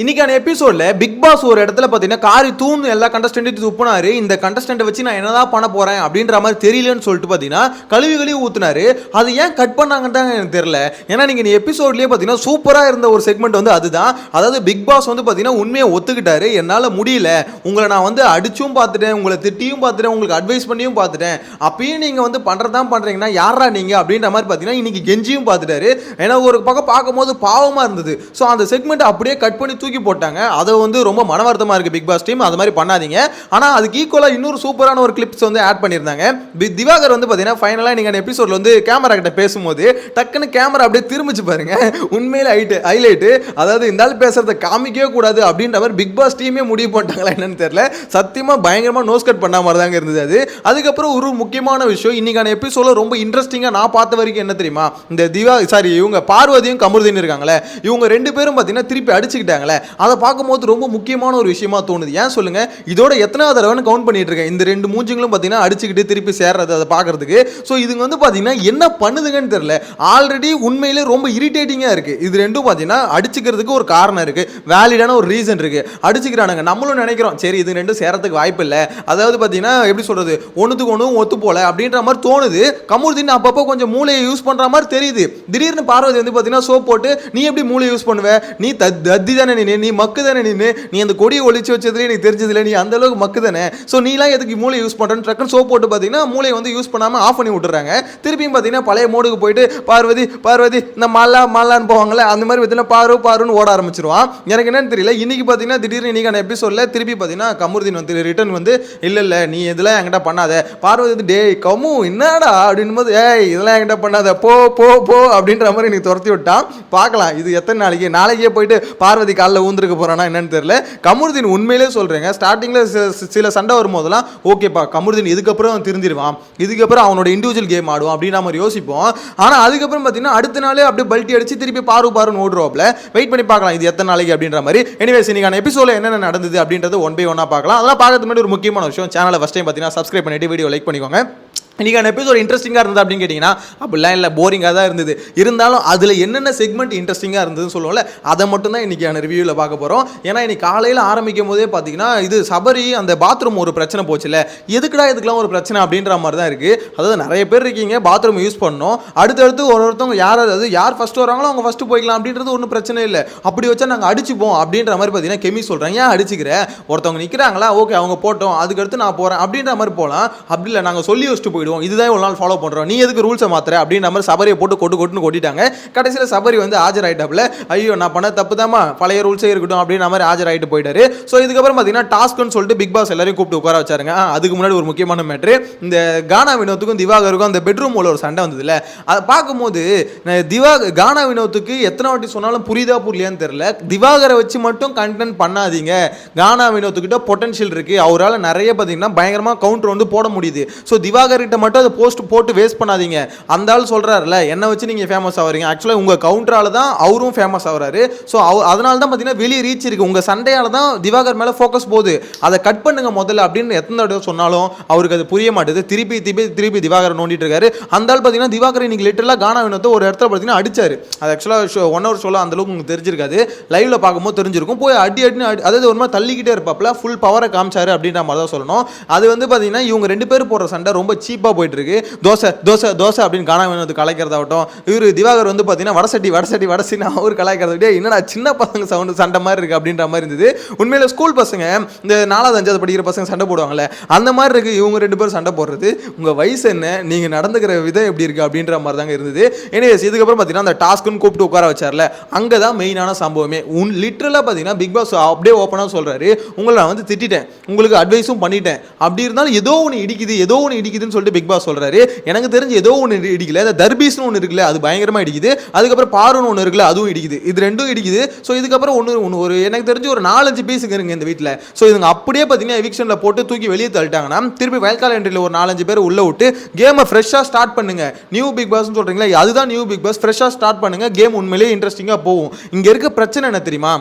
இன்னைக்கான எபிசோட்ல big pass ஒரு இடத்துல பாத்தீங்கன்னா காரி தூண் எல்லா கண்டஸ்டன்ட்டையும் துப்புனாரு. இந்த கண்டஸ்டன்ட் வச்சு நான் என்னதான் பண்ண போறேன் அப்படின்ற மாதிரி தெரியலன்னு சொல்லிட்டு பாத்தீங்கன்னா கழுவி ஊத்துனாரு. அது ஏன் கட் பண்ணாங்கன்னு தான் எனக்கு தெரியல. ஏன்னா நீங்க எபிசோட்லயே பாத்தீங்கன்னா சூப்பரா இருந்த ஒரு செக்மெண்ட் வந்து அதுதான். அதாவது பிக் பாஸ் வந்து பாத்தீங்கன்னா உண்மையை ஒத்துக்கிட்டாரு. என்னால முடியல, உங்களை நான் வந்து அடிச்சும் பார்த்துட்டேன், உங்களை திட்டியும் பார்த்துட்டேன், உங்களுக்கு அட்வைஸ் பண்ணியும் பார்த்துட்டேன், அப்பயும் நீங்க வந்து பண்றதான் பண்றீங்கன்னா யாரா நீங்க அப்படின்ற மாதிரி பாத்தீங்கன்னா இன்னைக்கு கெஞ்சியும் பார்த்துட்டாரு. ஏன்னா ஒரு பக்கம் பார்க்கும்போது பாவமா இருந்தது. ஸோ அந்த செக்மெண்ட் அப்படியே கட் பண்ணி தூக்கி போட்டாங்க. அது வந்து ரொம்ப மன வருத்தமா இருக்கு பிக் பாஸ் டீம். அது மாதிரி பண்ணாதீங்க. ஆனா அதுக்கு ஈக்குவலா இன்னொரு சூப்பரான ஒரு கிளிப்ஸ் வந்து ஆட் பண்ணியிருந்தாங்க. திவாகர் வந்து பாத்தீங்கன்னா ஃபைனலா நீங்க எபிசோட்ல வந்து கேமரா கிட்ட பேசும்போது டக்குன்னு கேமரா அப்படியே திரும்பிச்சு பாருங்க. உண்மையில ஹைலைட். அதாவது இந்த ஆள் பேசுறத காமிக்கவே கூடாது அப்படின்ற மாதிரி பிக் பாஸ் டீமே முடிவு பண்ணிட்டாங்களா என்னன்னு தெரியல. சத்தியமா பயங்கரமா நோஸ் கட் பண்ண மாதிரி தாங்க இருந்தது அது. அதுக்கப்புறம் ஒரு முக்கியமான விஷயம் இன்னைக்கான எபிசோட்ல ரொம்ப இன்ட்ரெஸ்டிங்கா நான் பார்த்த வரைக்கும் என்ன தெரியுமா, இந்த இவங்க பார்வதியும் கமருதீன் இருக்காங்களே, இவங்க ரெண்டு பேரும் பாத்தீங்கன்னா திருப்பி அடிச்சுக்கிட்டாங்களே, அதை பார்க்கும்போது ரொம்ப முக்கியமான ஒரு விஷயமா தோணுது. ஏன் சொல்லுங்க, இதோட எத்தனாவது தடவை கவுண்ட் பண்ணிட்டு இருக்கேன் இந்த ரெண்டு மூஞ்சிங்களும் பார்த்தீங்கன்னா அடிச்சுக்கிட்டு திருப்பி சேர்றது அதை பார்க்கறதுக்கு. ஸோ இதுங்க வந்து பார்த்தீங்கன்னா என்ன பண்ணுதுங்கன்னு தெரியல. ஆல்ரெடி உண்மையிலே ரொம்ப இரிட்டேட்டிங்காக இருக்கு. இது ரெண்டும் பார்த்தீங்கன்னா அடிச்சுக்கிறதுக்கு ஒரு காரணம் இருக்கு, வேலிடான ஒரு ரீசன் இருக்கு. அடிச்சுக்கிறானுங்க. நம்மளும் நினைக்கிறோம் சரி இது ரெண்டும் சேரத்துக்கு வாய்ப்பு இல்லை, அதாவது பார்த்தீங்கன்னா எப்படி சொல்றது, ஒன்றுத்துக்கு ஒன்றும் ஒத்து போல அப்படின்ற மாதிரி தோணுது. கமருதீன் அப்பப்போ கொஞ்சம் மூளையை யூஸ் பண்ற மாதிரி தெரியுது. திடீர்னு பார்வதி வந்து பார்த்தீங்கன்னா சோப் போட்டு நீ எப்படி மூளையை யூஸ் பண்ணுவ, நீ தத்தி தானே, நீ மக்கு தானே, நீ அந்த கொடியை ஒழிச்சு வச்சதுலேயே எனக்கு தெரிஞ்சதுல நீ அந்த அளவுக்கு மக்கு தானே, ஸோ நீலாம் எதுக்கு மூளை யூஸ் பண்ணுறேன்னு ட்ரக்குன்னு சோப் போட்டு பார்த்தீங்கன்னா மூளையை வந்து யூஸ் பண்ணாமல் ஆஃப் பண்ணி விட்டுறாங்க. திருப்பியும் பார்த்தீங்கன்னா பழைய மோடுக்கு போயிட்டு பார்வதி இந்த மல்லான்னு போவாங்களே அந்த மாதிரி பார்த்தீங்கன்னா பாருன்னு ஓட ஆரம்பிச்சிருவான். எனக்கு என்னன்னு தெரியல. இன்னைக்கு பார்த்தீங்கன்னா திடீர்னு இன்னைக்கான எபிசோட்ல திருப்பி பார்த்தீங்கன்னா கமருதீன் வந்து ரிட்டர்ன் வந்து இல்ல நீ இதெல்லாம் என்கிட்ட பண்ணாத, பார்வதி வந்து டேய் கமு என்னடா அப்படின் போது இதெல்லாம் என்கிட்ட பண்ணாத போ அப்படின்ற மாதிரி எனக்கு துரத்தி விட்டான். பார்க்கலாம் இது எத்தனை நாளைக்கே போயிட்டு பார்வதி காலில் ஊந்திருக்க போறானா என்னன்னு தெரியல. கமருதீன் உண்மையிலே சொல்றேங்க, ஸ்டார்டிங்ல சில சண்டை வரும்போதெல்லாம் ஓகேப்பா கமருதீன் இதுக்கப்புறம் திருந்திடுவான், இதுக்கப்புறம் அவனோட இண்டிவிஜுவல் கேம் ஆடுவான் அப்படின்னு நம்ம யோசிப்போம். ஆனா அதுக்கப்புறம் பார்த்தீங்கன்னா அடுத்த நாளே அப்படியே பல்ட்டி அடிச்சு திருப்பி பாருன்னு ஓடுறோம்ல. வெயிட் பண்ணி பார்க்கலாம் இது எத்தனை நாளைக்கு அப்படின்ற மாதிரி. எனிவேஸ் இன்னைக்கான எபிசோட்ல என்னென்ன நடந்தது அப்படின்றது ஒன் பை ஒன்னா பார்க்கலாம். அதெல்லாம் பார்க்கறதுக்கு முன்னாடி ஒரு முக்கியமான விஷயம், சேனலை ஃபர்ஸ்ட் டைம் பார்த்தீங்கன்னா சப்ஸ்கிரைப் பண்ணிட்டு வீடியோ லைக் பண்ணிக்கோங்க. இன்றைக்கான எபிசோட் இன்ட்ரெஸ்டிங்காக இருந்தது அப்படின்னு கேட்டிங்கன்னா அப்படிலாம் இல்லை, போரிங்காக தான் இருந்தது. இருந்தாலும் அதில் என்னென்ன செக்மெண்ட் இன்ட்ரெஸ்டிங்காக இருந்ததுன்னு சொல்லுவோம்ல, அதை மட்டும் தான் இன்றைக்கான ரிவ்யூவில் பார்க்க போகிறோம். ஏன்னா இன்னைக்கு காலையில் ஆரம்பிக்கும் போதே பார்த்தீங்கன்னா இது சபரி அந்த பாத்ரூம் ஒரு பிரச்சனை போச்சுல்ல, எதுக்குடா இதுக்கெல்லாம் ஒரு பிரச்சனை அப்படின்ற மாதிரி தான் இருக்குது. அதாவது நிறைய பேர் இருக்கீங்க பாத்ரூம் யூஸ் பண்ணணும், அடுத்தடுத்து ஒருத்தவங்க யார் ஃபஸ்ட்டு வராங்களோ அவங்க ஃபஸ்ட்டு போய்க்கலாம் அப்படின்றது ஒன்றும் பிரச்சனை இல்லை. அப்படி வச்சா நாங்கள் அடிச்சுப்போம் அப்படின்ற மாதிரி பார்த்தீங்கன்னா கெமி சொல்கிறாங்க. ஏன் அடிச்சுக்கிற, ஒருத்தவங்க நிற்கிறாங்களா ஓகே அவங்க போட்டோம் அதுக்கடுத்து நான் போகிறேன் அப்படின்ற மாதிரி போகலாம். அப்படி இல்லை நாங்கள் சொல்லி வச்சுட்டு போயிடுவோம், இதுதான் ஒரு நாள் ஃபாலோ பண்றோம், நீ எதுக்கு ரூல்ஸை மாத்துற அப்படின்ற மாதிரி சபரியை போட்டு கொட்டுன்னு கொட்டிட்டாங்க. கடைசியில் சபரி வந்து ஆஜராயிட்டாப்ல, ஐயோ நான் பண்ண தப்பு தாமா, பழைய ரூல்ஸே இருக்கட்டும் அப்படின்ற மாதிரி ஆஜராயிட்டு போயிட்டாரு. ஸோ இதுக்கப்புறம் பார்த்தீங்கன்னா டாஸ்க்னு சொல்லிட்டு பிக் பாஸ் எல்லாரையும் கூப்பிட்டு உட்கார வச்சாருங்க. அதுக்கு முன்னாடி ஒரு முக்கியமான மேட்ரு, இந்த கானா வினோத்துக்கும் திவாகருக்கும் அந்த பெட்ரூம் உள்ள ஒரு சண்டை வந்ததுல, அதை பார்க்கும்போது கானா வினோத்துக்கு எத்தனை வாட்டி சொன்னாலும் புரியலையான்னு தெரியல. திவாகரை வச்சு மட்டும் கண்டென்ட் பண்ணாதீங்க, கானா வினோத்துக்கிட்ட பொட்டன்ஷியல் இருக்கு, அவரால் நிறைய பார்த்தீங்கன்னா பயங்கரமா கவுண்டர் வந்து போட முடியுது. ஸோ திவாகர் கிட்ட மட்டும் அதை போஸ்ட் போட்டு வேஸ்ட் பண்ணாதீங்க. அந்த ஆள் சொல்றாருல என்ன வச்சு நீங்க ஃபேமஸ் ஆவறீங்க, ஆக்சுவலா உங்க கவுண்டரால தான் அவரும் ஃபேமஸ் ஆகுறாரு. ஸோ அதனால தான் பார்த்தீங்கன்னா வெளியே ரீச் இருக்கு, உங்க சண்டையால தான் திவாகர் மேல ஃபோக்கஸ் போகுது, அதை கட் பண்ணுங்க முதல்ல அப்படின்னு எத்தனை தடவை சொன்னாலும் அவருக்கு அது புரிய மாட்டேது. திருப்பி திவாகர் நோண்டிட்டு இருக்காரு. அந்த ஆள் பார்த்தீங்கன்னா திவாகர் இன்னைக்கு லிட்டரலா கானா வினோத்தை ஒரு இடத்துல பார்த்தீங்கன்னா அடிச்சாரு. அது ஆக்சுவலா 1 hour ஷோல அந்த அளவுக்கு உங்களுக்கு தெரிஞ்சிருக்காது, லைவ்ல பார்க்கும்போது தெரிஞ்சிருக்கும். போய் அடின்னு அதாவது ஒரு மாதிரி தள்ளிக்கிட்டே இருப்பாப்ல, ஃபுல் பவரை காமிச்சாரு அப்படின்ற மாதிரி தான் சொல்லணும். அது வந்து பார்த்தீங்கன்னா இவங்க ரெண்டு பேரும் போடுற சண்டை ரொம்ப சீப்பா போயிட்டு இருக்கு. தோசை அப்படின்னு கானா வினோத்து கலாய்க்கிறதாகட்டும், இவர் திவாகர் வந்து பார்த்தீங்கன்னா வடசட்டி அவர் கலாய்க்கிறத என்னடா சின்ன பசங்க சவுண்டு சண்டை மாதிரி இருக்கு அப்படின்ற மாதிரி இருந்தது. உண்மையில ஸ்கூல் பசங்க இந்த 4வது 5வது படிக்கிற பசங்க சண்டை போடுவாங்கல்ல அந்த மாதிரி இருக்கு இவங்க ரெண்டு பேரும் சண்டை போடுறது. உங்க வயசு என்ன, நீங்க நடந்துக்கிற விதம் எப்படி இருக்கு அப்படின்ற மாதிரி தாங்க இருந்தது. எனிவேஸ் இதுக்கப்புறம் பார்த்தீங்கன்னா அந்த டாஸ்க்னு கூப்பிட்டு உட்கார வச்சார்ல, அங்கதான் மெயினான சம்பவமே. லிட்டரலா பார்த்தீங்கன்னா பிக் பாஸ் அப்படியே ஓப்பனா சொல்றாரு, உங்களை நான் வந்து திட்டேன், உங்களுக்கு அட்வைஸும் பண்ணிட்டேன், அப்படி இருந்தாலும் ஏதோ ஒன்று இடிக்குதுன்னு சொல்லிட்டு பிக் பாஸ் சொல்றாரு. எனக்கு தெரிஞ்சு ஏதோ ஒன்று இடிக்கல, இந்த தர்பீஸ்னு ஒன்று இருக்குல்ல அது பயங்கரமா இடிக்குது, அதுக்கப்புறம் பாருன்னு ஒன்று இருக்குல்ல அதுவும் இடிக்குது, இது ரெண்டும் இடிக்குது. ஸோ இதுக்கப்புறம் ஒரு எனக்கு தெரிஞ்சு ஒரு 4-5 பீஸுக்கு இருங்க இந்த வீட்டில். ஸோ இதுங்க அப்படியே பார்த்தீங்கன்னா எவிக்ஷன்ல போட்டு தூக்கி வெளியே தள்ளிட்டாங்கன்னா திருப்பி வயல்கால என்ட்ரியில் ஒரு 4-5 பேர் உள்ள விட்டு கேமை ஃப்ரெஷ்ஷாக ஸ்டார்ட் பண்ணுங்க. நியூ பிக் பாஸ்ன்னு சொல்றீங்களா, அதுதான் நியூ பிக் பாஸ், ஃப்ரெஷ்ஷாக ஸ்டார்ட் பண்ணுங்க, கேம் உண்மையிலேயே இன்ட்ரெஸ்டிங்காக போகும். இங்க இருக்க பிரச்சனை என்ன தெரியுமா,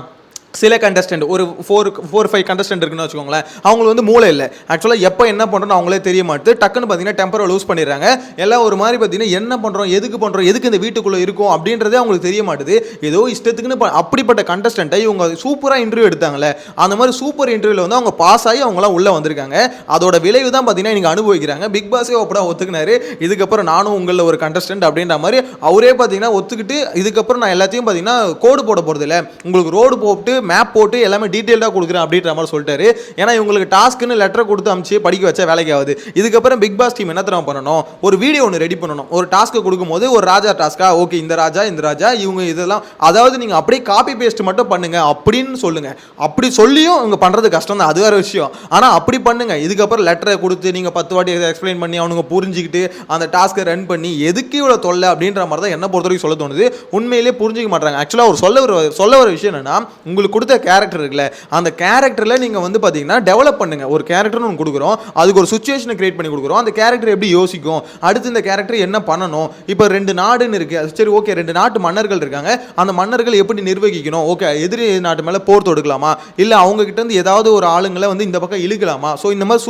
சில கண்டஸ்டன்ட் ஒரு 4-5 கண்டஸ்டன்ட் இருக்குன்னு வச்சுக்கோங்களேன், அவங்களுக்கு வந்து மூளை இல்லை. ஆக்சுவலாக எப்போ என்ன பண்ணுறோன்னு அவங்களே தெரிய மாட்டுது. டக்குன்னு பார்த்தீங்கன்னா டெம்பரை லூஸ் பண்ணிடுறாங்க. எல்லாம் ஒரு மாதிரி பார்த்தீங்கன்னா என்ன பண்ணுறோம், எதுக்கு இந்த வீட்டுக்குள்ளே இருக்கும் அப்படின்றதே அவங்களுக்கு தெரிய மாட்டுது. ஏதோ இஷ்டத்துக்குன்னு அப்படிப்பட்ட கண்டஸ்டன்ட்டை இவங்க சூப்பராக இன்டர்வியூ எடுத்தாங்களே, அந்த மாதிரி சூப்பர் இன்டர்வியூவில் வந்து அவங்க பாஸ் ஆகி அவங்களாம் உள்ளே வந்திருக்காங்க. அதோட விளைவு தான் பார்த்தீங்கன்னா நீங்கள் அனுபவிக்கிறாங்க. பிக் பாஸே அப்படா ஒத்துக்கினாரு, இதுக்கப்புறம் நானும் உங்களில் ஒரு கண்டஸ்டன்ட் அப்படின்ற மாதிரி அவரே பார்த்தீங்கன்னா ஒத்துக்கிட்டு, இதுக்கப்புறம் நான் எல்லாத்தையும் பார்த்தீங்கன்னா கோடு போட போகிறது இல்லை, உங்களுக்கு ரோடு போட்டு மேப் போட்டு எல்லாமே டீட்டெயிலாக கொடுக்குறேன் அப்படின்ற மாதிரி சொல்லிட்டாரு. ஏன்னா இவங்களுக்கு டாஸ்க்குன்னு லெட்டர் கொடுத்து அமிச்சு படிக்க வச்சா வேலைக்கு ஆகுது. இதுக்கப்புறம் பிக் பாஸ் டீம் என்ன தரம் பண்ணணும், ஒரு வீடியோ ஒன்று ரெடி பண்ணணும். ஒரு டாஸ்க்கு கொடுக்கும்போது ஒரு ராஜா டாஸ்க்கா, ஓகே இந்த ராஜா இவங்க இதெல்லாம், அதாவது நீங்கள் அப்படியே காப்பி பேஸ்ட் மட்டும் பண்ணுங்க அப்படின்னு சொல்லுங்க. அப்படி சொல்லியும் இவங்க பண்ணுறது கஷ்டம் தான், அது வேற விஷயம். ஆனால் அப்படி பண்ணுங்க. இதுக்கப்புறம் லெட்டரை கொடுத்து நீங்கள் 10 வாட்டி எக்ஸ்பிளைன் பண்ணி அவனுங்க புரிஞ்சுக்கிட்டு அந்த டாஸ்க்கை ரன் பண்ணி எதுக்கு இவ்வளோ தொல்லை அப்படின்ற மாதிரி தான் என்ன பொறுத்த வரைக்கும் சொல்ல தோணுது. உண்மையிலேயே புரிஞ்சிக்க மாட்டாங்க. ஆக்சுவலாக ஒரு சொல்ல வர விஷயம் என்னன்னா, உங்களுக்கு கொடுத்த கேரக்டர் இருக்குல்ல, அந்த கேரக்டரில் நீங்கள் வந்து பார்த்தீங்கன்னா டெவலப் பண்ணுங்க. ஒரு கேரக்டர்னு ஒன்று கொடுக்குறோம், அதுக்கு ஒரு சுச்சுவேஷனை கிரியேட் பண்ணி கொடுக்குறோம். அந்த கேரக்டர் எப்படி யோசிக்கும், அடுத்து இந்த கேரக்டர் என்ன பண்ணணும். இப்போ 2 நாடுன்னு இருக்கு, சரி ஓகே 2 நாட்டு மன்னர்கள் இருக்காங்க, அந்த மன்னர்கள் எப்படி நிர்வகிக்கணும், ஓகே எதிரி நாட்டு மேலே போர் தொடுக்கலாமா, இல்லை அவங்க கிட்ட இருந்து ஏதாவது ஒரு ஆளுங்களை வந்து இந்த பக்கம் இழுக்கலாமா, ஸோ இந்த மாதிரி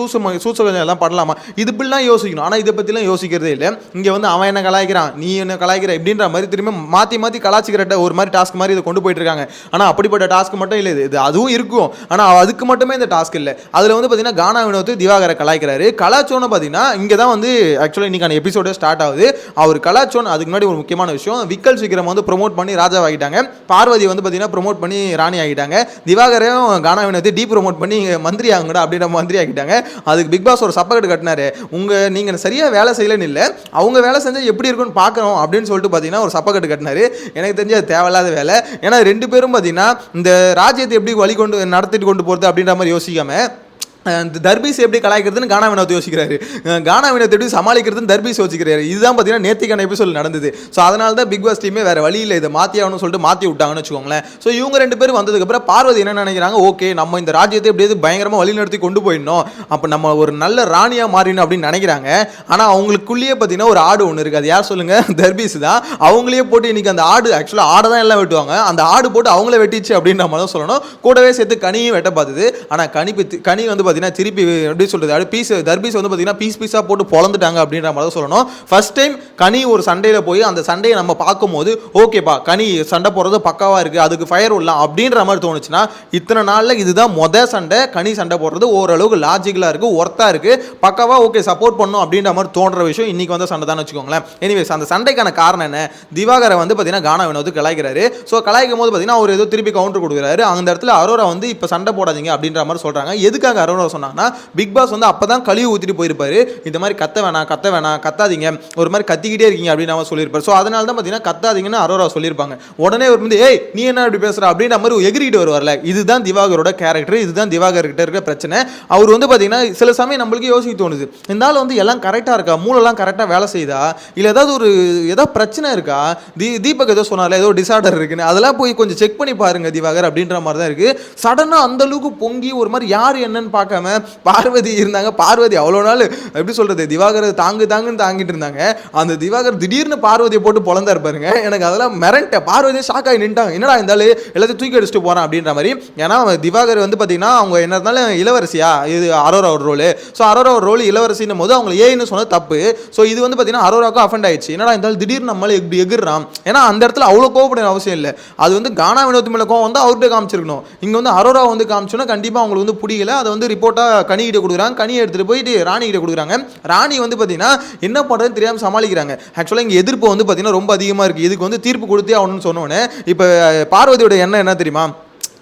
சூசகம் எல்லாம் பண்ணலாமா, இது இப்படிலாம் யோசிக்கணும். ஆனால் இதை பற்றிலாம் யோசிக்கிறதே இல்லை. இங்கே வந்து அவன் என்ன கலாய்க்கிறான், நீ என்ன கலாய்க்கிற இப்படின்ற மாதிரி திரும்ப மாற்றி கலாச்சிக்கிற ஒரு மாதிரி டாஸ்க் மாதிரி இதை கொண்டு போயிட்டு இருக்காங்க. ஆனால் அப்படிப்பட்ட டாஸ்க் மட்டும் இல்லை, இது அதுவும் இருக்கும். ஆனால் அதுக்கு மட்டுமே இந்த டாஸ்க் இல்லை. அதில் வந்து பார்த்தீங்கன்னா கானா வினோத் திவாகரை கலாய்க்கிறாரு. கலாச்சோன்னு பார்த்தீங்கன்னா இங்கே தான் வந்து ஆக்சுவலாக இன்னைக்கான எபிசோடே ஸ்டார்ட் ஆகுது. அவர் கலாச்சோன் அதுக்கு முன்னாடி ஒரு முக்கியமான விஷயம், விக்கல் சீக்கிரம் வந்து ப்ரொமோட் பண்ணி ராஜா ஆகிட்டாங்க, பார்வதி வந்து பார்த்தீங்கன்னா ப்ரொமோட் பண்ணி ராணி ஆகிட்டாங்க, திவாகரையும் கானா வினோத் டீ ப்ரொமோட் பண்ணி மந்திரி ஆகுங்கடா அப்படின்ற மந்திரி ஆகிட்டாங்க. அதுக்கு பிக் பாஸ் ஒரு சப்பக்கட்டு கட்டினாரு. நீங்கள் சரியாக வேலை செய்யலன்னு இல்லை, அவங்க வேலை செஞ்சால் எப்படி இருக்குன்னு பார்க்கணும் அப்படின்னு சொல்லிட்டு பார்த்தீங்கன்னா ஒரு சப்பக்கட்டு கட்டினாரு. எனக்கு தெரிஞ்ச அது தேவையில்லாத வேலை. ஏன்னா 2 பேரும் பார்த்தீங்கன்னா இந்த ராஜ்யத்தை எப்படி வழி கொண்டு நடத்திட்டு கொண்டு போகிறது அப்படின்ற மாதிரி யோசிக்காம தர்பீஸ் எப்படி கலாய்க்கிறதுன்னு கானா வினோத் யோசிக்கிறாரு, கானா வினோத் எப்படி சமாளிக்கிறதுன்னு தர்பீஸ் யோசிக்கிறாரு. இதுதான் பார்த்தீங்கன்னா நேத்திக்கான எபிசோட் நடந்தது. ஸோ அதனால தான் பிக் பாஸ் டீமே வேறு வழி இல்லை, இதை மாற்றி ஆகணும்னு சொல்லிட்டு மாற்றி விட்டாங்கன்னு வச்சுக்கோங்களேன். ஸோ இவங்க 2 பேரும் வந்ததுக்கப்புறம் பார்வதி என்ன நினைக்கிறாங்க, ஓகே நம்ம இந்த ராஜ்யத்தை எப்படியாவது பயங்கரமாக வழி நடத்தி கொண்டு போயிடணும், அப்போ நம்ம ஒரு நல்ல ராணியாக மாறிடணும் அப்படின்னு நினைக்கிறாங்க. ஆனால் அவங்களுக்குள்ளேயே பார்த்தீங்கன்னா ஒரு ஆடு ஒன்று இருக்குது, அது யார் சொல்லுங்கள், தர்பீஸ் தான். அவங்களே போட்டு இன்னைக்கு அந்த ஆடு ஆக்சுவலாக ஆடை தான் எல்லாம் வெட்டுவாங்க, அந்த ஆடு போட்டு அவங்கள வெட்டிச்சு அப்படின்ற மாதிரி தான் சொல்லணும். கூடவே சேர்த்து கனியும் வெட்ட பார்த்துது. ஆனால் கனி வந்து திருப்பி எப்படி சொல்றது, பீஸ் தர்பீஸ் வந்து பார்த்தீங்கன்னா பீஸாக போட்டு பொழந்துட்டாங்க அப்படின்ற மாதிரி சொல்லணும். ஃபர்ஸ்ட் டைம் கனி ஒரு சண்டையில் போய் அந்த சண்டையை நம்ம பார்க்கும்போது ஓகேப்பா கனி சண்டை போடுறது பக்காவாக இருக்குது, அதுக்கு ஃபயர் விடலாம் அப்படின்ற மாதிரி தோணுச்சுன்னா, இத்தனை நாளில் இதுதான் சண்டை, கனி சண்டை போடுறது ஓரளவுக்கு லாஜிக்கலாக இருக்குது, ஒர்த்தாக இருக்குது, பக்காவாக ஓகே சப்போர்ட் பண்ணும் அப்படின்ற மாதிரி தோன்ற விஷயம் இன்னைக்கு வந்து சண்டை தான் வச்சுக்கோங்களேன். எனிவேஸ் அந்த சண்டைக்கான காரணம் என்ன, திவாகரை வந்து பார்த்தீங்கன்னா கானா வினோத் கலாய்க்கிறாரு. ஸோ கலாய்க்கும் போது பார்த்தீங்கன்னா அவர் ஏதோ திருப்பி கவுண்டர் கொடுக்குறாரு. அந்த இடத்துல அரோரா வந்து இப்போ சண்டை போடாதீங்க அப்படின்ற மாதிரி சொல்கிறாங்க. எதுக்காக அரோரா சொன்னாங்கன்னா, பிக் பாஸ் வந்து அப்பதான் கழுவி ஊத்திட்டு போயிருப்பாரு, இந்த மாதிரி கத்த வேணாம் கத்தாதீங்க, ஒரு மாதிரி கத்திக்கிட்டே இருக்கீங்க அப்படின்னு அவன் சொல்லியிருப்பாரு. ஸோ அதனால தான் பார்த்தீங்கன்னா கத்தாதீங்கன்னு அரோரா சொல்லியிருப்பாங்க. உடனே ஒரு வந்து ஏய் நீ என்ன இப்படி பேசுற அப்படின்ற மாதிரி எகிரிட்டு வருவார்ல, இதுதான் திவாகரோட கேரக்டர், இதுதான் திவாகர் கிட்ட இருக்க பிரச்சனை. அவர் வந்து பார்த்தீங்கன்னா சில சமயம் நம்மளுக்கு யோசிக்க தோணுது, இருந்தாலும் வந்து எல்லாம் கரெக்டாக இருக்கா, மூளைலாம் கரெக்டாக வேலை செய்யுதா, இல்லை ஏதாவது பிரச்சனை இருக்கா, தீபக் ஏதோ சொன்னார்ல ஏதோ டிசார்டர் இருக்குன்னு, அதெல்லாம் போய் கொஞ்சம் செக் பண்ணி பாருங்க திவாகர் அப்படின்ற மாதிரி தான் இருக்கு. சடனாக அந்த அளவுக்கு பொங்கி ஒரு மாதிரி யார் என்னன்னு பார்க்காம பார்வதி இருந்தாங்க. பார்வதி அவ்வளோ நாள் எப்படி சொல்றது, திவாகர் தாங்குன்னு தாங்கிட்டு இருந்தாங்க. அந்த திவாகர் திடீர்னு பார்வதியை போட்டு பொழந்தா இருப்பாருங்க. எனக்கு அதெல்லாம் மிரண்ட பார்வதியை ஷாக் ஆகி நின்ட்டாங்க, என்னடா இருந்தாலும் எல்லாத்தையும் தூக்கி அடிச்சுட்டு போறான் அப்படின்ற மாதிரி. ஏன்னா திவாகர் வந்து பார்த்தீங்கன்னா அவங்க என்ன இருந்தாலும் இளவரசியா, இது அரோரா ஒரு ரோல். ஸோ அரோரா ஒரு ரோல் இளவரசின் போது அவங்க ஏன்னு சொன்னது தப்பு. ஸோ இது வந்து பார்த்தீங்கன்னா அரோராவுக்கும் அஃபெண்ட் ஆயிடுச்சு, என்னடா இருந்தாலும் திடீர்னு நம்மள எப்படி எகிர்றான். ஏன்னா அந்த இடத்துல அவ்வளோ கோவப்பட அவசியம் இல்லை, அது வந்து கானா வினோத் மேலே கோவம் வந்து அவர்கிட்ட காமிச்சிருக்கணும். இங்கே வந்து அரோரா வந்து காமிச்சோன்னா கண்டிப்பாக அவங்களுக்கு வந்து பிடிக்கல, அதை வந்து ரிப்போர்ட்டாக கனிகிட்ட கொடுக்குறாங்க, கனியை எடுத்துகிட்டு போயிட்டு ராணி கிட்ட கொடுக்குறாங்க. ராணி வந்து பார்த்தீங்கன்னா என்ன பண்ணுறதுன்னு தெரியாமல் சமாளிக்கிறாங்க. ஆக்சுவலாக இங்கே எதிர்ப்பு வந்து பார்த்தீங்கன்னா ரொம்ப அதிகமாக இருக்குது, இதுக்கு வந்து தீர்ப்பு கொடுத்தே ஆகணும்னு சொன்னோன்னே இப்போ பார்வதியோட எண்ணம் என்ன தெரியுமா,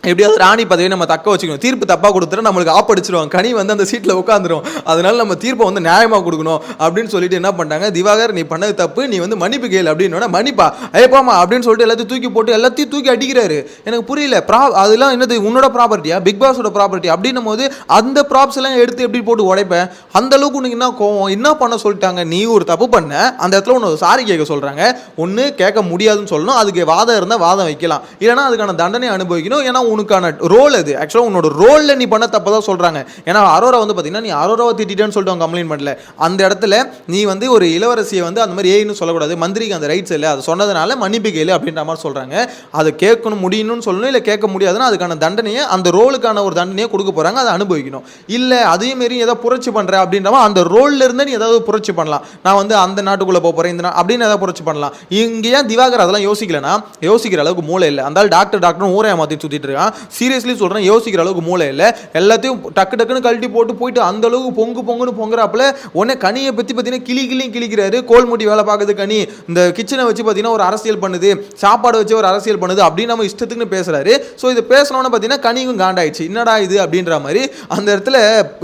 எப்படியாவது ராணி பதவியை நம்ம தக்க வச்சுக்கணும், தீர்ப்பு தப்பாக கொடுத்துட்டா நம்மளுக்கு ஆப்படிச்சிருவாங்க, கனி வந்து அந்த சீட்டில் உட்காந்துரும், அதனால நம்ம தீர்ப்பை வந்து நியாயமாக கொடுக்கணும் அப்படின்னு சொல்லிட்டு என்ன பண்ணிட்டாங்க, திவாகர் நீ பண்ணது தப்பு, நீ வந்து மன்னிப்பு கேள் அப்படின்னு மன்னிப்பா ஐயப்பாமா அப்படின்னு சொல்லிட்டு எல்லாத்தையும் தூக்கி போட்டு எல்லாத்தையும் தூக்கி அடிக்கிறாரு. எனக்கு புரியல, அதெல்லாம் என்னது உன்னோட ப்ராப்பர்ட்டியா, பிக் பாஸோட ப்ராப்பர்ட்டி அப்படின்னும் போது அந்த ப்ராப்ஸ் எல்லாம் எடுத்து எப்படி போட்டு உடைப்பேன், அந்த அளவுக்கு உனக்கு என்ன கோவம், என்ன பண்ண சொல்லிட்டாங்க, நீ ஒரு தப்பு பண்ண, அந்த இடத்துல உனக்கு சாரி கேட்க சொல்கிறாங்க, ஒன்று கேட்க முடியாதுன்னு சொல்லணும், அதுக்கு வாதம் இருந்தால் வாதம் வைக்கலாம், இல்லைனா அதுக்கான தண்டனை அனுபவிக்கணும், ஏன்னா உனக்கான ரோல் அது. ஆக்சுவலாக உன்னோட ரோலில் நீ பண்ண தப்பை தான் சொல்கிறாங்க. ஏன்னா அரோரா வந்து பார்த்தீங்கன்னா நீ அரோராவை திட்டேன்னு சொல்லிட்டு அவங்க கம்ப்ளைண்ட் பண்ணல. அந்த இடத்துல நீ வந்து ஒரு இளவரசியை வந்து அந்த மாதிரி ஏன்னு சொல்லக்கூடாது, மந்திரிக்கு அந்த ரைட்ஸ் இல்லை, அது சொன்னதுனால மன்னிப்பு கேளு அப்படின்ற மாதிரி சொல்கிறாங்க. அதை கேட்கணும் முடியணும்னு சொல்லணும், இல்லை கேட்க முடியாதுன்னா அதுக்கான தண்டனையை அந்த ரோலுக்கான ஒரு தண்டனையை கொடுக்க போகிறாங்க, அதை அனுபவிக்கணும். இல்லை அதே மாரி ஏதாவது புரட்சி பண்ணுற அப்படின்றமா அந்த ரோலில் இருந்து நீ ஏதாவது புரட்சி பண்ணலாம். நான் வந்து அந்த நாட்டுக்குள்ளே போகிறேன் இந்த அப்படின்னு ஏதாவது புரட்சி பண்ணலாம். இங்கே ஏன் திவாகர் அதெல்லாம் யோசிக்கலன்னா, யோசிக்கிற அளவுக்கு மூளை இல்லை. அந்த டாக்டர் ஊரை மாற்றி சுற்றிட்டு இருக்கான். சீரியஸ்லி சொல்கிறேன், யோசிக்கிற அளவுக்கு மூளை இல்லை. எல்லாத்தையும் டக்குன்னு கழட்டி போட்டு அந்த அளவுக்கு பொங்குன்னு பொங்குறாப்புல உடனே கனியை பற்றி பார்த்தீங்கன்னா கிளிக்கிறாரு. கோல்முட்டி வேலை பார்க்குது கனி, இந்த கிச்சனை வச்சு பார்த்தீங்கன்னா ஒரு அரசியல் பண்ணுது, சாப்பாடு வச்சு ஒரு அரசியல் பண்ணுது அப்படின்னு நம்ம இஷ்டத்துக்குன்னு பேசுறாரு. ஸோ இது பேசணும்னு பார்த்தீங்கன்னா கனியும் காண்டாயிடுச்சு, என்னடா இது அப்படின்ற மாதிரி அந்த இடத்துல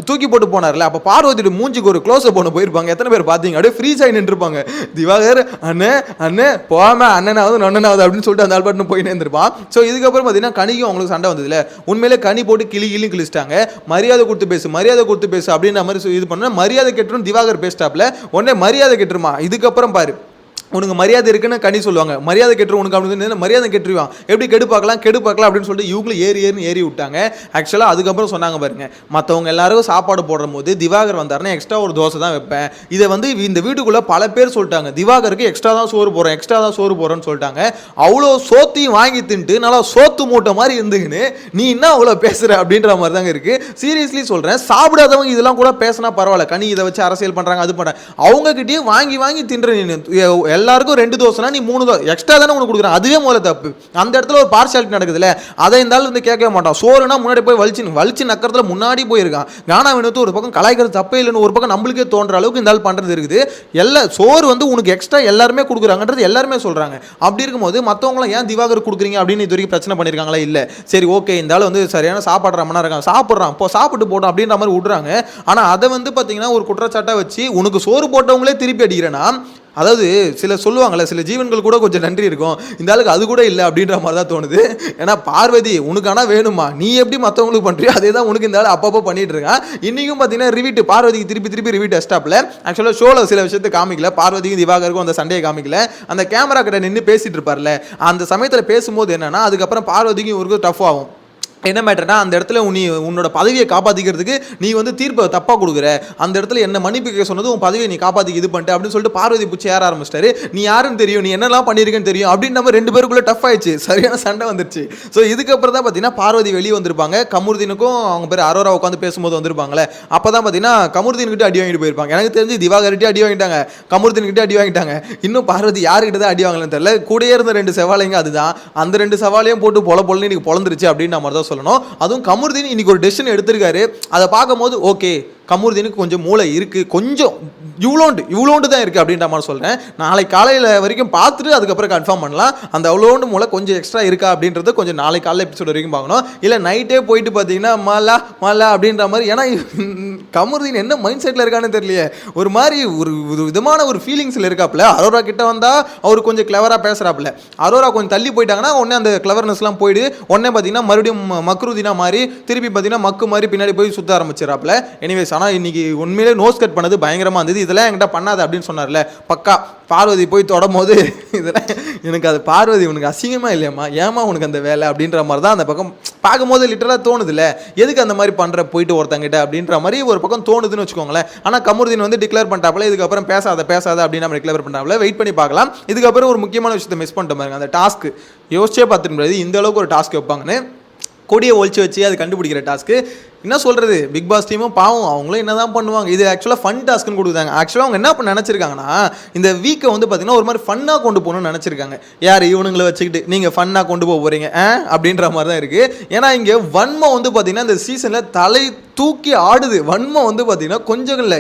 தூக்கி போட்டு போனார்ல. அப்போ பார்வதியோட மூஞ்சிக்கு ஒரு க்ளோஸ் அப் ஒன்று போயிருப்பாங்க. எத்தனை பேர் பார்த்தீங்க? அப்படியே ஃப்ரீஸ் ஆகி நின்றுருப்பாங்க. திவாகர் அண்ணே போகாம அண்ணனாவது அப்படின்னு சொல்லிட்டு அந்த ஆல்பாட்னு போய் நேர்ந்துருப்பான். ஸோ இதுக்கப்புறம் பார்த்தீங்கன்னா கனிக்கும் அவங்களுக்கு சண்டை வந்ததுல, உண்மையிலே கனி போட்டு கிழிச்சிட்டாங்க. மரியாதை கொடுத்து பேசு அப்படின்ற மாதிரி இது பண்ண, மரியாதை கெட்டுரும் திவாகர் பேசிட்டாப்ல. உடனே மரியாதை கெட்டுருமா, இதுக்கப்புறம் பாரு உனக்கு மரியாதை இருக்குன்னு கனி சொல்லுவாங்க, மரியாதை கெட்டுரும் உனக்கு அப்படின்னு மரியாதை கெட்டுருவான், எப்படி கெடு பார்க்கலாம் அப்படின்னு சொல்லிட்டு இவங்களும் ஏறி விட்டாங்க. ஆக்சுவலாக அதுக்கப்புறம் சொன்னாங்க பாருங்க, மற்றவங்க எல்லாருக்கும் சாப்பாடு போடும் போது திவாகர் வந்தாருன்னா எக்ஸ்ட்ரா ஒரு தோசை தான் வைப்பேன். இதை வந்து இந்த வீட்டுக்குள்ளே பல பேர் சொல்லிட்டாங்க, திவாகருக்கு எக்ஸ்ட்ரா தான் சோறு போகிறோன்னு சொல்லிட்டாங்க. அவ்வளோ சோத்தையும் வாங்கி தின்ட்டு நல்லா சோத்து மூட்டை மாதிரி இருந்துக்குன்னு நீ என்ன அவ்வளோ பேசுகிற அப்படின்ற மாதிரி தாங்க இருக்குது. சீரியஸ்லி சொல்கிறேன், சாப்பிடாதவங்க இதெல்லாம் கூட பேசினா பரவாயில்ல, கனி இதை வச்சு அரசியல் பண்ணுறாங்க அது பண்ணுறேன், அவங்ககிட்டயே வாங்கி தின்ற நீ எல்லாருக்கும் 2 தோசைனா நீ 3 தோசை எக்ஸ்ட்ரா தானே உனக்கு கொடுக்குறான், அதுவே முதல்ல தப்பு. அந்த இடத்துல ஒரு பார்ஷியாலிட்டி நடக்குதுல்ல, அதை இருந்தாலும் வந்து கேட்கவே மாட்டான். சோறுனா முன்னாடி போய் வலிச்சு நக்கிறதுல முன்னாடி போயிருக்கான். கானா வினோத்து ஒரு பக்கம் கலாய்க்கிறது தப்பே இல்லைன்னு ஒரு பக்கம் நம்மளுக்கே தோன்ற அளவுக்கு இந்த ஆள் பண்ணுறது இருக்குது. சோறு வந்து உனக்கு எக்ஸ்ட்ரா எல்லாருமே கொடுக்குறாங்கன்றது எல்லாருமே சொல்கிறாங்க. அப்படி இருக்கும்போது மற்றவங்களாம் ஏன் திவாகர் கொடுக்குறீங்க அப்படின்னு இது வரைக்கும் பிரச்சனை பண்ணியிருக்காங்களா? இல்லை, சரி ஓகே இந்த ஆள் வந்து சரியான சாப்பாடுறாமனா இருக்கான், சாப்பிட்றான் இப்போ சாப்பிட்டு போட்டோம் அப்படின்ற மாதிரி விட்றாங்க. ஆனால் அதை வந்து பார்த்தீங்கன்னா ஒரு குற்றச்சாட்டாக வச்சு உனக்கு சோறு போட்டவங்களே திருப்பி அடிக்கிறேன்னா, அதாவது சில சொல்லுவாங்கள்ல, சில ஜீவன்கள் கூட கொஞ்சம் நன்றி இருக்கும், இந்த ஆளுக்கு அது கூட இல்லை அப்படின்ற மாதிரி தான் தோணுது. ஏன்னா பார்வதி உனக்கு ஆனால் வேணுமா, நீ எப்படி மற்றவங்களுக்கு பண்ணுறியோ அதே தான் உனக்கு இந்த ஆள் அப்பப்போ பண்ணிட்டு இருக்கான். இன்றைக்கும் பார்த்தீங்கன்னா ரிவீட் பார்வதிக்கு திருப்பி ரிவீட் எஸ்டாப்பில் ஆக்சுவலாக ஷோவில் சில விஷயத்தை காமிக்கல, பார்வதிக்கும் திவாகருக்கும் அந்த சண்டையை காமிக்கல. அந்த கேமரா கிட்ட நின்று பேசிட்டு இருப்பார்ல, அந்த சமயத்தில் பேசும்போது என்னன்னா அதுக்கப்புறம் பார்வதிக்கும் இவருக்கு டஃப் ஆகும். என்ன மேட்டர்னா, அந்த இடத்துல உன்னோட பதவியை காப்பாற்றிக்கிறதுக்கு நீ வந்து தீர்ப்பை தப்பாக கொடுக்குற, அந்த இடத்துல என்ன மன்னிப்பு கேட்க சொன்னது உன் பதவியை நீ காப்பாற்றிக்க இது பண்ணிட்டு அப்படின்னு சொல்லிட்டு பார்வதி பிடிச்சி ஏற ஆரம்பிச்சிட்டாரு. நீ யாருன்னு தெரியும், நீ என்னெல்லாம் பண்ணியிருக்கேன்னு தெரியும் அப்படின்னு நம்ம 2 பேருக்குள்ளே டஃப் ஆயிடுச்சு, சரியான சண்டை வந்துருச்சு. ஸோ இதுக்கப்புறம் தான் பார்த்தீங்கன்னா பார்வதி வெளியே வந்திருப்பாங்க. கமருதீனுக்கும் அவங்க பேர் அரோரா உட்காந்து பேசும்போது வந்திருப்பாங்களே, அப்போ தான் பார்த்தீங்கன்னா கமருதீன்கிட்ட அடி வாங்கிட்டு போயிருப்பாங்க. எனக்கு தெரிஞ்சு திவாகர்கிட்ட அடி வாங்கிட்டாங்க, கமருதீன்கிட்ட அடி வாங்கிட்டாங்க. இன்னும் பார்வதி யாருக்கிட்ட தான் அடி வாங்கலன்னு தெரியல. கூடயே இருந்த 2 சவாலைங்க அதுதான், அந்த 2 சவாலையும் போட்டு பொலன்னு இன்னைக்கு பொழந்துருச்சு அப்படின்னு நம்ம தான் சொல்லணும். அதுவும் கமருதீன் இன்னைக்கு ஒரு டெசிஷன் எடுத்திருக்காரு. அதை பார்க்கும்போது ஓகே, கமருதீனுக்கு கொஞ்சம் மூளை இருக்குது, கொஞ்சம் இவ்வளோண்டு தான் இருக்குது அப்படின்ற மாதிரி சொல்கிறேன். நாளை காலையில் வரைக்கும் பார்த்துட்டு அதுக்கப்புறம் கன்ஃபார்ம் பண்ணலாம். அந்த அவ்வளோண்டு மூளை கொஞ்சம் எக்ஸ்ட்ரா இருக்கா அப்படின்றது கொஞ்சம் நாளை காலையில் எபிசோட் வரைக்கும் பார்க்கணும். இல்லை நைட்டே போயிட்டு பார்த்தீங்கன்னா மலா அப்படின்ற மாதிரி. ஏன்னா கமருதீன் என்ன மைண்ட் செட்டில் இருக்கான்னு தெரியலையே, ஒரு மாதிரி ஒரு விதமான ஒரு ஃபீலிங்ஸில் இருக்காப்புல. அரோரா கிட்ட வந்தால் அவர் கொஞ்சம் கிளவராக பேசுகிறாப்புல, அரோரா கொஞ்சம் தள்ளி போயிட்டாங்கன்னா உடனே அந்த கிளவர்னஸ்லாம் போயிடு, உடனே பார்த்தீங்கன்னா மறுபடியும் மக்ருதீனா மாதிரி திருப்பி பார்த்தீங்கன்னா மக்கு மாதிரி பின்னாடி போய் சுற்ற ஆரம்பிச்சிடறாப்புல. எனிவேஸ், ஆனால் இன்னைக்கு உண்மையிலே நோஸ் கட் பண்ணது பயங்கரமாக இருந்தது. இதெல்லாம் என்கிட்ட பண்ணாது அப்படின்னு சொன்னார்ல, பக்கா பார்வதி போய் தொடும் போது இதெல்லாம் எனக்கு அது பார்வதி உனக்கு அசிங்கமாக இல்லையம்மா, ஏமா உனக்கு அந்த வேலை அப்படின்ற மாதிரி தான் அந்த பக்கம் பார்க்கும்போது லிட்டராக தோணுதில்ல, எதுக்கு அந்த மாதிரி பண்ணுற போயிட்டு ஒருத்தங்கிட்ட அப்படின்ற மாதிரி ஒரு பக்கம் தோணுதுன்னு வச்சுக்கோங்களேன். ஆனால் கமருதீன் வந்து டிக்ளேர் பண்ணிட்டாப்புல, இதுக்கப்புறம் பேசாத அப்படின்னு நம்ம டிக்ளேர் பண்ணாப்புல. வெயிட் பண்ணி பார்க்கலாம். இதுக்கப்புறம் ஒரு முக்கியமான விஷயத்தை மிஸ் பண்ணிட்ட மாதிரி, அந்த டாஸ்க்கு யோசிச்சே பார்த்துட்டு முடியாது இந்த அளவுக்கு ஒரு டாஸ்க் வைப்பாங்கன்னு. கொடியை ஒழிச்சு வச்சு அது கண்டுபிடிக்கிற டாஸ்க்கு என்ன சொல்கிறது, பிக் பாஸ் டீமும் பாவம் அவங்களும் என்ன தான் பண்ணுவாங்க. இது ஆக்சுவலாக ஃபன் டாஸ்க்குன்னு கொடுத்தாங்க. ஆக்சுவலாக அவங்க என்ன நினச்சிருக்காங்கன்னா, இந்த வீக்கை வந்து பார்த்தீங்கன்னா ஒரு மாதிரி ஃபன்னாக கொண்டு போகணும்னு நினச்சிருக்காங்க. யார் இவனுங்களை வச்சுக்கிட்டு நீங்கள் ஃபன்னாக கொண்டு போக போகிறீங்க அப்படின்ற மாதிரி தான் இருக்குது. ஏன்னா இங்கே வன்மம் வந்து பார்த்தீங்கன்னா இந்த சீசனில் தலை தூக்கி ஆடுது. வன்மம் வந்து பார்த்தீங்கன்னா கொஞ்சம் இல்லை,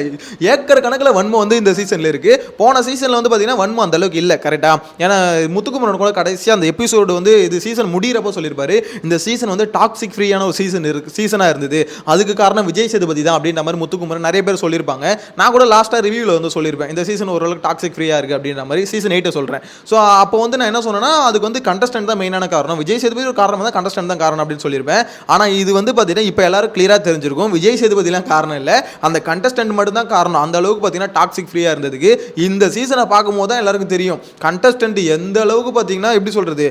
ஏக்கர் கணக்கில் வன்மம் வந்து இந்த சீசனில் இருக்குது. போன சீசனில் வந்து பார்த்தீங்கன்னா வன்மம் அந்தளவுக்கு இல்லை, கரெக்டாக. ஏன்னா முத்துக்குமரன் கூட கடைசியாக அந்த எபிசோடு வந்து இது சீசன் முடிகிறப்போ சொல்லியிருப்பாரு, இந்த சீசன் வந்து டாக்ஸிக் ஃப்ரீயான ஒரு சீசனாக இருந்தது, அதுக்கு காரணம் விஜய் சேதுபதி தான் அப்படின்ற மாதிரி முத்துக்குமரன் நிறைய பேர் சொல்லியிருப்பாங்க. நான் கூட லாஸ்ட்டாக ரிவ்யூவில் வந்து சொல்லியிருப்பேன், இந்த சீசன் ஓரளவுக்கு டாக்ஸிக் ஃப்ரீயாக இருக்குது அப்படின்ற மாதிரி. சீசன் 8 சொல்கிறேன். ஸோ அப்போ வந்து நான் என்ன சொன்னேன்னா, அதுக்கு வந்து கண்டஸ்டன்ட் தான் மெயினான காரணம், விஜய் சேதுபதி ஒரு காரணம் தான், கண்டஸ்டன்ட் தான் காரணம் அப்படின்னு சொல்லியிருப்பேன். ஆனால் இது வந்து பார்த்தீங்கன்னா இப்போ எல்லாரும் கிளியராக தெரிஞ்சிருக்கும், விஜய் சேதுபதிலாம் காரணம் இல்லை, அந்த கண்டஸ்டன்ட் மட்டும் தான் காரணம். அந்த அளவுக்கு பார்த்தீங்கன்னா டாக்ஸிக் ஃப்ரீயாக இருந்ததுக்கு இந்த சீசனை பார்க்கும்போது தான் எல்லாருக்கும் தெரியும் கண்டஸ்டன்ட் எந்த அளவுக்கு பார்த்தீங்கன்னா எப்படி சொல்கிறது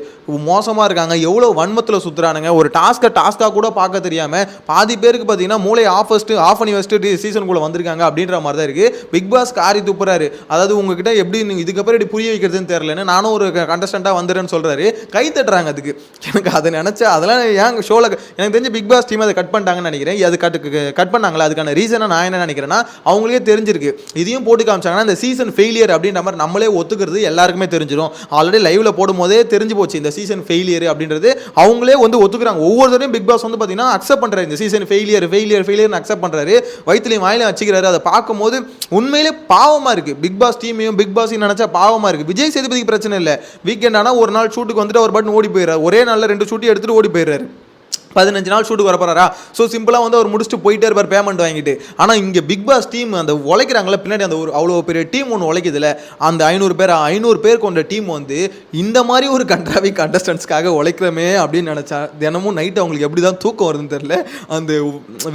மோசமாக இருக்காங்க, எவ்வளோ வன்மத்தில் சுற்றுறானுங்க. ஒரு டாஸ்க்காக கூட பார்க்க தெரியாமல் பாதி பேருக்கு பார்த்தீங்கன்னா மூளை ஆஃப் பண்ணி வச்சுட்டு சீசனுக்குள்ளே வந்திருக்காங்க அப்படின்ற மாதிரி தான் இருக்குது. பிக் பாஸ் காரி துப்புறாரு, அதாவது உங்ககிட்ட எப்படி இதுக்கப்புறம் எப்படி புரிய வைக்கிறதுன்னு தெரியலன்னு நானும் ஒரு கண்டஸ்டண்ட்டாக வந்துடுறேன்னு சொல்கிறாரு. கை தட்டுறாங்க அதுக்கு. எனக்கு அதை நினச்சா அதெல்லாம் ஏன் ஷோவில் எனக்கு தெரிஞ்சு பிக் பாஸ் டீம் அதை கட் பண்ணிட்டாங்கன்னு நினைக்கிறேன். அது கட் பண்ணாங்களா, அதுக்கான ரீசனை நான் என்ன நினைக்கிறேன்னா, அவங்களுக்கே தெரிஞ்சிருக்கு இதையும் போட்டு காமிச்சாங்கன்னா இந்த சீசன் ஃபெயிலியர் அப்படின்ற மாதிரி நம்மளே ஒத்துக்கிறது எல்லாருக்குமே தெரிஞ்சிடும். ஆல்ரெடி லைவ்ல போடும் போதே தெரிஞ்சு போச்சு இந்த சீசன் ஃபெயிலியர் அப்படின்றது, அவங்களே வந்து ஒத்துக்கிறாங்க. ஒவ்வொருத்தரையும் பிக் பாஸ் வந்து பார்த்தீங்கன்னா அக்செப்ட் பண்ணுறாரு, இந்த சீசன் ஃபெயிலியர்னு அக்செப்ட் பண்ணுறாரு, வயிற்றுலையும் வாயிலையும் வச்சுக்கிறாரு. அதை பார்க்கும்போது உண்மையிலே பாவமாக இருக்குது. பிக் பாஸ் டீமையும் பிக் பாஸையும் நினச்சா பாவமாக இருக்குது. விஜய் சேதுபதிக்கு பிரச்சனை இல்லை, வீக்கெண்ட் ஆனால் ஒரு நாள் ஷூட்டுக்கு வந்துட்டு அவர் பாட்டு ஓடி போயிடுறாரு, ஒரே நாளில் 2 ஷூட்டி எடுத்துகிட்டு ஓடி போயிடுறாரு. 15 நாள் ஷூட்டுக்கு வர போறாரா? ஸோ சிம்பிளாக வந்து அவர் முடிச்சுட்டு போயிட்டே இருப்பார் பேமெண்ட் வாங்கிட்டு. ஆனால் இங்கே பிக் பாஸ் டீம் அந்த உழைக்கிறாங்களே பின்னாடி, அந்த ஒரு அவ்வளோ பெரிய டீம் ஒன்று உழைக்குதுல, அந்த 500 பேர் கொண்ட டீம் வந்து இந்த மாதிரி ஒரு கண்ட்ராவி கண்டஸ்டன்ஸ்க்காக உழைக்கிறமே அப்படின்னு நினச்சா தினமும் நைட்டு அவங்களுக்கு எப்படி தான் தூக்கம் வருதுன்னு தெரியல. அந்த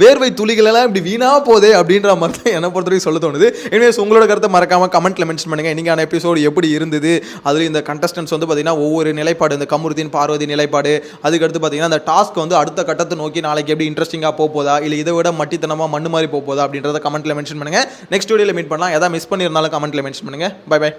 வேர்வை துளிகளெல்லாம் இப்படி வீணாக போதே அப்படின்ற மாதிரி தான் என்னை பொறுத்த வரைக்கும் சொல்ல தோணுது. எனிவேஸ் உங்களோட கருத்தை மறக்காமல் கமெண்ட்டில் மென்ஷன் பண்ணுங்கள். இன்றைக்கான எபிசோடு எப்படி இருந்தது, அதில் இந்த கண்டஸ்டன்ஸ் வந்து பார்த்தீங்கன்னா ஒவ்வொரு நிலைப்பாடு, இந்த கமருதீன் பார்வதி நிலைப்பாடு, அதுக்கடுத்து பார்த்தீங்கன்னா அந்த டாஸ்க் வந்து அடுத்த கட்டத்தை நோக்கி நாளைக்கு எப்படி இன்ட்ரெஸ்டிங்காக போதா, இல்லை இதை விட மட்டித்தனமாக மண்ணு மாதிரி போதா அப்படின்றத கமெண்ட்டில் மென்ஷன் பண்ணுங்கள். நெக்ஸ்ட் வீடியோவில் மீட் பண்ணலாம். எதாவது மிஸ் பண்ணியிருந்தாலும் கமெண்ட்டில் மென்ஷன் பண்ணுங்கள். Bye by.